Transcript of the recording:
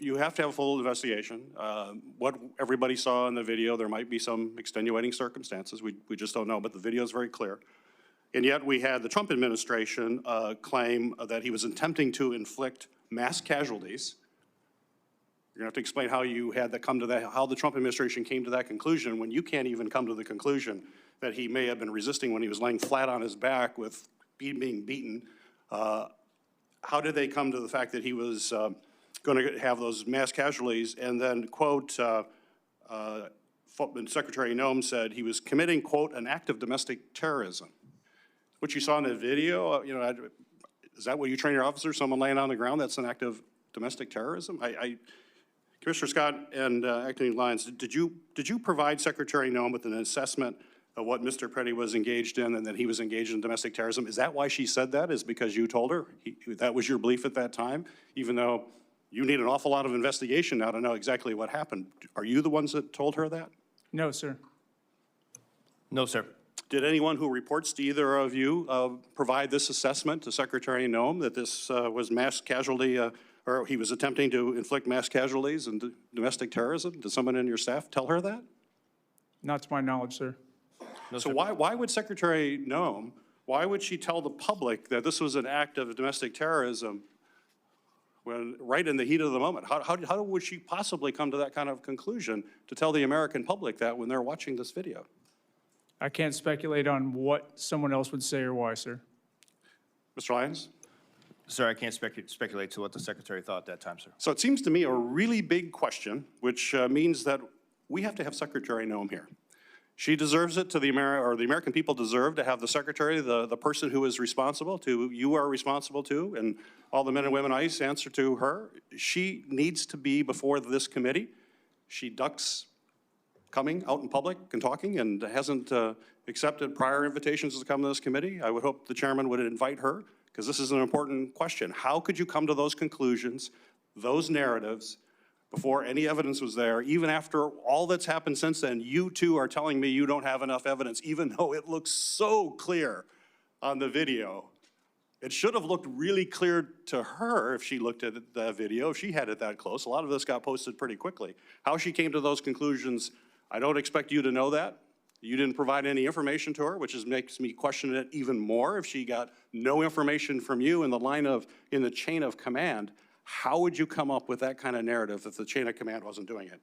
you have to have a full investigation. What everybody saw in the video, there might be some extenuating circumstances. We just don't know, but the video is very clear. And yet we had the Trump administration claim that he was attempting to inflict mass casualties. You're gonna have to explain how you had that come to that, how the Trump administration came to that conclusion when you can't even come to the conclusion that he may have been resisting when he was laying flat on his back with being beaten. How did they come to the fact that he was going to have those mass casualties? And then, quote, Secretary Noem said he was committing, quote, an act of domestic terrorism. What you saw in the video, you know, is that what you train your officers? Someone laying on the ground, that's an act of domestic terrorism? Commissioner Scott and Acting Lyons, did you provide Secretary Noem with an assessment of what Mr. Petty was engaged in and that he was engaged in domestic terrorism? Is that why she said that? Is because you told her? That was your belief at that time? Even though you need an awful lot of investigation now to know exactly what happened. Are you the ones that told her that? No, sir. No, sir. Did anyone who reports to either of you provide this assessment to Secretary Noem that this was mass casualty, or he was attempting to inflict mass casualties and domestic terrorism? Did someone in your staff tell her that? Not to my knowledge, sir. No, So sir. why would Secretary Noem, why would she tell the public that this was an act of domestic terrorism when right in the heat of the moment? How would she possibly come to that kind of conclusion to tell the American public that when they're watching this video? I can't speculate on what someone else would say or why, sir. Mr. Lyons? Sir, I can't speculate to what the secretary thought at that time, sir. So it seems to me a really big question, which means that we have to have Secretary Noem here. She deserves it to the American people deserve to have the secretary, the person who is responsible to, you are responsible to, and all the men and women ICE answer to her. She needs to be before this committee. She ducks coming out in public and talking and hasn't accepted prior invitations to come to this committee. I would hope the chairman would invite her because this is an important question. How could you come to those conclusions, those narratives, before any evidence was there, even after all that's happened since then? You two are telling me you don't have enough evidence, even though it looks so clear on the video. It should have looked really clear to her if she looked at the video, if she had it that close. A lot of this got posted pretty quickly. How she came to those conclusions, I don't expect you to know that. You didn't provide any information to her, which makes me question it even more. If she got no information from you in the chain of command, how would you come up with that kind of narrative if the chain of command wasn't doing it?